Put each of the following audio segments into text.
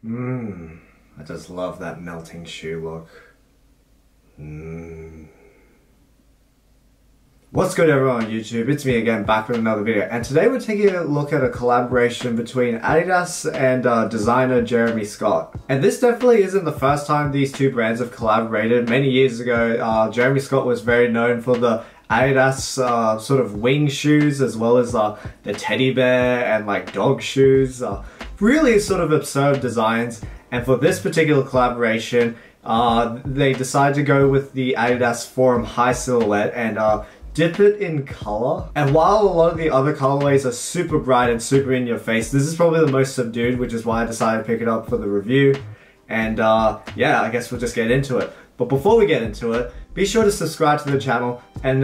I just love that melting shoe look. What's good everyone on YouTube? It's me again, back with another video, and today we're taking a look at a collaboration between Adidas and designer Jeremy Scott. And this definitely isn't the first time these two brands have collaborated. Many years ago, Jeremy Scott was very known for the Adidas sort of wing shoes, as well as the teddy bear and like dog shoes. Really sort of absurd designs. And for this particular collaboration, they decided to go with the Adidas Forum High silhouette and dip it in color. And while a lot of the other colorways are super bright and super in your face, this is probably the most subdued, which is why I decided to pick it up for the review. And yeah, I guess we'll just get into it. But before we get into it, be sure to subscribe to the channel and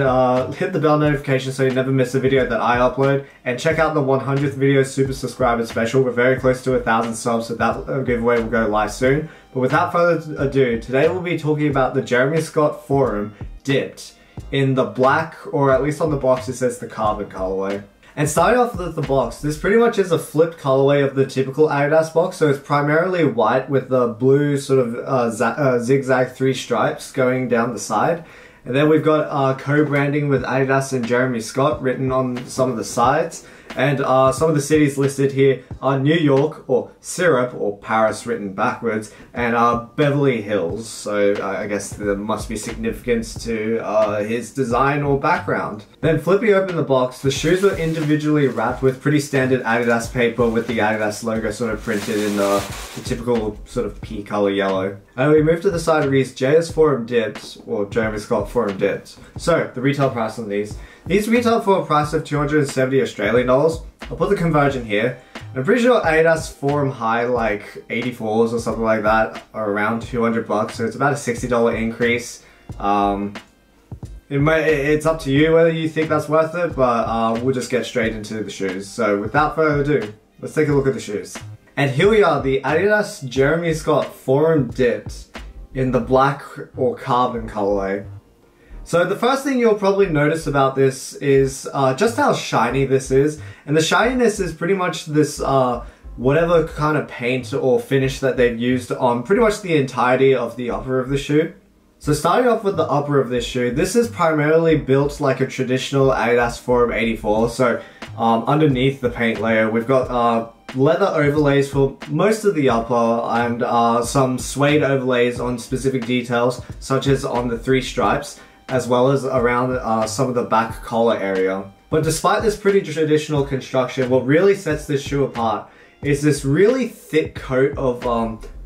hit the bell notification so you never miss a video that I upload. And check out the 100th video super subscriber special. We're very close to 1,000 subs, so that giveaway will go live soon. But without further ado, today we'll be talking about the Jeremy Scott Forum dipped in the black, or at least on the box it says the carbon colorway. And starting off with the box, this pretty much is a flipped colorway of the typical Adidas box, so it's primarily white with the blue sort of zigzag 3 stripes going down the side. And then we've got co-branding with Adidas and Jeremy Scott written on some of the sides. And some of the cities listed here are New York, or Syrup, or Paris written backwards, and Beverly Hills. So I guess there must be significance to his design or background. Then flipping open the box, the shoes were individually wrapped with pretty standard Adidas paper with the Adidas logo sort of printed in the typical sort of pea color yellow. And we move to the side, it reads JS Forum Dipped, or Jeremy Scott Forum Dipped. So the retail price on these. These retail for a price of 270 Australian dollars. I'll put the conversion here. I'm pretty sure Adidas Forum High, like 84s or something like that, are around 200 bucks, so it's about a $60 increase. It's up to you whether you think that's worth it, but we'll just get straight into the shoes. So without further ado, let's take a look at the shoes. And here we are, the Adidas Jeremy Scott Forum Dipped in the black or carbon colorway. So the first thing you'll probably notice about this is just how shiny this is. And the shininess is pretty much this whatever kind of paint or finish that they've used on pretty much the entirety of the upper of the shoe. So starting off with the upper of this shoe, this is primarily built like a traditional Adidas Forum 84. So underneath the paint layer, we've got leather overlays for most of the upper and some suede overlays on specific details, such as on the 3 stripes, as well as around some of the back collar area. But despite this pretty traditional construction, what really sets this shoe apart is this really thick coat of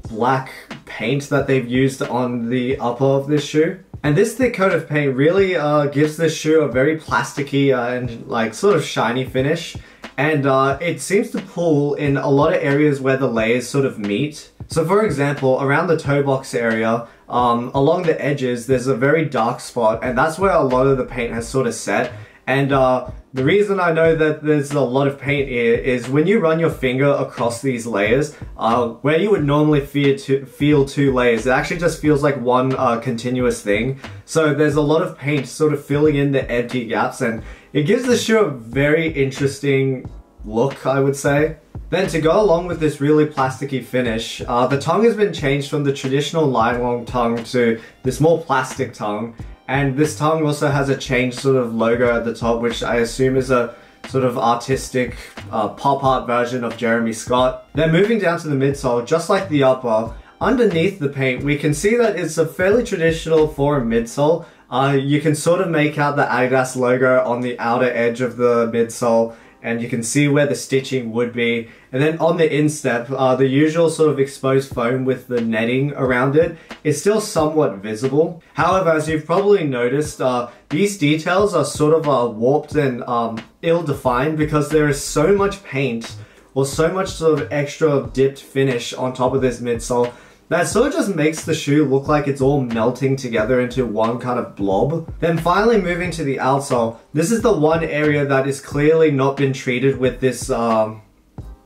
black paint that they've used on the upper of this shoe. And this thick coat of paint really gives this shoe a very plasticky and like sort of shiny finish. And it seems to pull in a lot of areas where the layers sort of meet. So for example, around the toe box area, along the edges, there's a very dark spot, and that's where a lot of the paint has sort of set. And the reason I know that there's a lot of paint here is when you run your finger across these layers, where you would normally feel 2 layers, it actually just feels like one continuous thing. So there's a lot of paint sort of filling in the empty gaps, and it gives the shoe a very interesting look, I would say. Then to go along with this really plasticky finish, the tongue has been changed from the traditional line-long tongue to this more plastic tongue. And this tongue also has a changed sort of logo at the top, which I assume is a sort of artistic pop art version of Jeremy Scott. Then moving down to the midsole, just like the upper, underneath the paint, we can see that it's a fairly traditional Forum midsole. You can sort of make out the Adidas logo on the outer edge of the midsole, and you can see where the stitching would be. And then on the instep, the usual sort of exposed foam with the netting around it is still somewhat visible. However, as you've probably noticed, these details are sort of warped and ill-defined because there is so much paint or so much sort of extra dipped finish on top of this midsole that sort of just makes the shoe look like it's all melting together into one kind of blob. Then finally moving to the outsole, this is the one area that is clearly not been treated with this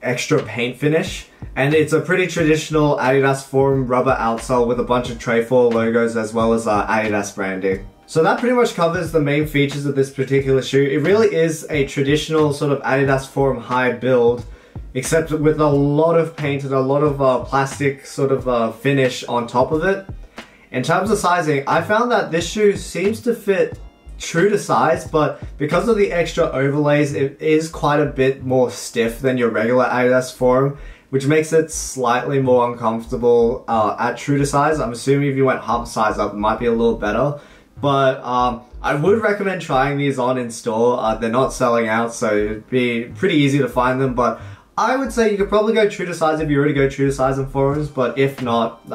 extra paint finish. And it's a pretty traditional Adidas Forum rubber outsole with a bunch of trefoil logos as well as Adidas branding. So that pretty much covers the main features of this particular shoe. It really is a traditional sort of Adidas Forum High build except with a lot of paint and a lot of plastic sort of finish on top of it. In terms of sizing, I found that this shoe seems to fit true to size, but because of the extra overlays, it is quite a bit more stiff than your regular Adidas Forum, which makes it slightly more uncomfortable at true to size. I'm assuming if you went half size up, it might be a little better. But I would recommend trying these on in store. They're not selling out, so it'd be pretty easy to find them. But I would say you could probably go true to size if you already go true to size in forums. But if not,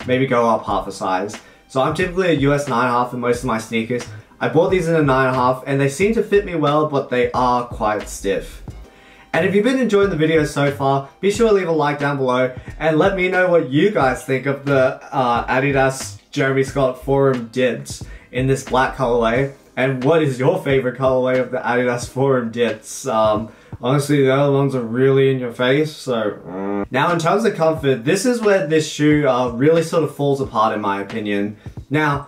maybe go up half a size. So I'm typically a US 9.5 in most of my sneakers. I bought these in a 9.5 and they seem to fit me well, but they are quite stiff. And if you've been enjoying the video so far, be sure to leave a like down below and let me know what you guys think of the Adidas Jeremy Scott Forum Dips in this black colorway, and what is your favorite colorway of the Adidas Forum Dips. Honestly, the other ones are really in your face, so Now in terms of comfort, this is where this shoe really sort of falls apart in my opinion. Now,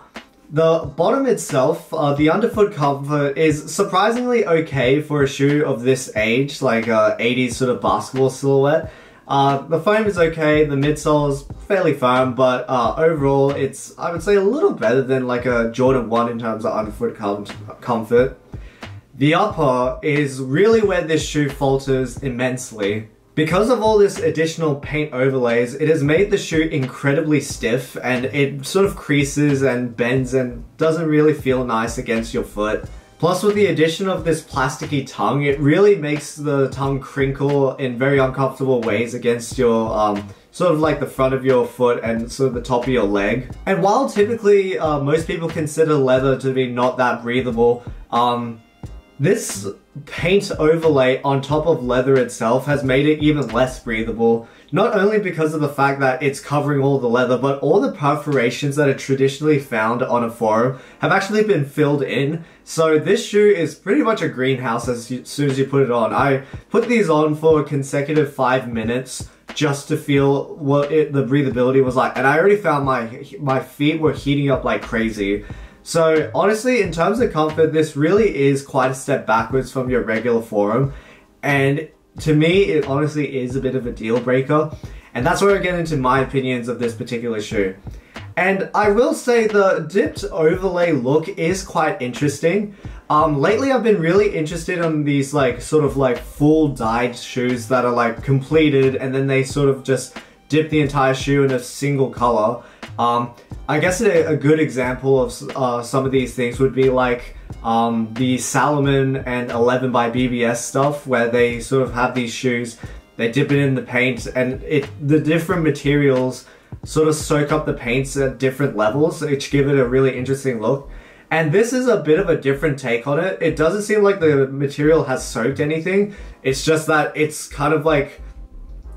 the bottom itself, the underfoot comfort is surprisingly okay for a shoe of this age, like 80s sort of basketball silhouette. The foam is okay, the midsole is fairly firm, but overall it's, I would say, a little better than like a Jordan 1 in terms of underfoot comfort. The upper is really where this shoe falters immensely. Because of all this additional paint overlays, it has made the shoe incredibly stiff and it sort of creases and bends and doesn't really feel nice against your foot. Plus, with the addition of this plasticky tongue, it really makes the tongue crinkle in very uncomfortable ways against your, sort of like the front of your foot and sort of the top of your leg. And while typically most people consider leather to be not that breathable, this paint overlay on top of leather itself has made it even less breathable. Not only because of the fact that it's covering all the leather, but all the perforations that are traditionally found on a forum have actually been filled in. So this shoe is pretty much a greenhouse as soon as you put it on. I put these on for a consecutive 5 minutes just to feel what the breathability was like. And I already found my feet were heating up like crazy. So honestly, in terms of comfort, this really is quite a step backwards from your regular forum. And to me, it honestly is a bit of a deal breaker. And that's where I get into my opinions of this particular shoe. And I will say the dipped overlay look is quite interesting. Lately I've been really interested in these like sort of like full dyed shoes that are like completed and then they sort of just dip the entire shoe in a single color. I guess a good example of some of these things would be like the Salomon and 11 by BBS stuff, where they sort of have these shoes, they dip it in the paint, and the different materials sort of soak up the paints at different levels, which give it a really interesting look. And this is a bit of a different take on it. It doesn't seem like the material has soaked anything, it's just that it's kind of like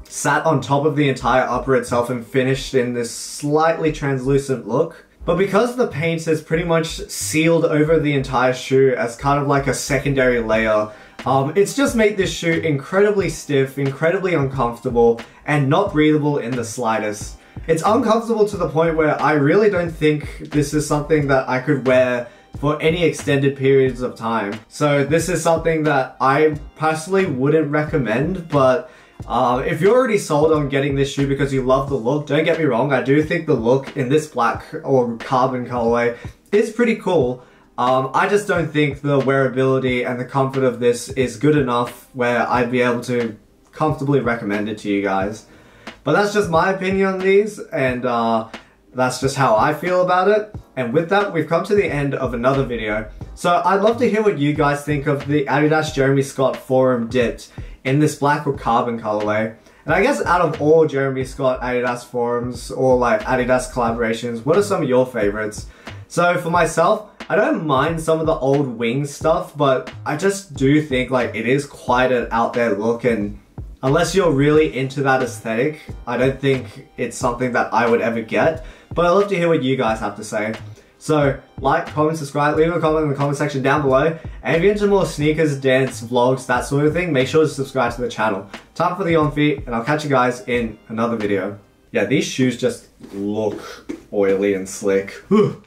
sat on top of the entire upper itself and finished in this slightly translucent look. But because the paint is pretty much sealed over the entire shoe as kind of like a secondary layer, it's just made this shoe incredibly stiff, incredibly uncomfortable, and not breathable in the slightest. It's uncomfortable to the point where I really don't think this is something that I could wear for any extended periods of time. So this is something that I personally wouldn't recommend, but if you're already sold on getting this shoe because you love the look, don't get me wrong, I do think the look in this black or carbon colorway is pretty cool. I just don't think the wearability and the comfort of this is good enough where I'd be able to comfortably recommend it to you guys. But that's just my opinion on these, and that's just how I feel about it. And with that, we've come to the end of another video. So I'd love to hear what you guys think of the Adidas Jeremy Scott Forum Dipped in this black or carbon colorway. And I guess out of all Jeremy Scott Adidas forums or like Adidas collaborations, what are some of your favorites? So for myself, I don't mind some of the old wing stuff, but I just do think like it is quite an out there look, and unless you're really into that aesthetic, I don't think it's something that I would ever get. But I'd love to hear what you guys have to say. So, like, comment, subscribe, leave a comment in the comment section down below. And if you're into more sneakers, dance, vlogs, that sort of thing, make sure to subscribe to the channel. Time for the on feet, and I'll catch you guys in another video. Yeah, these shoes just look oily and slick. Whew.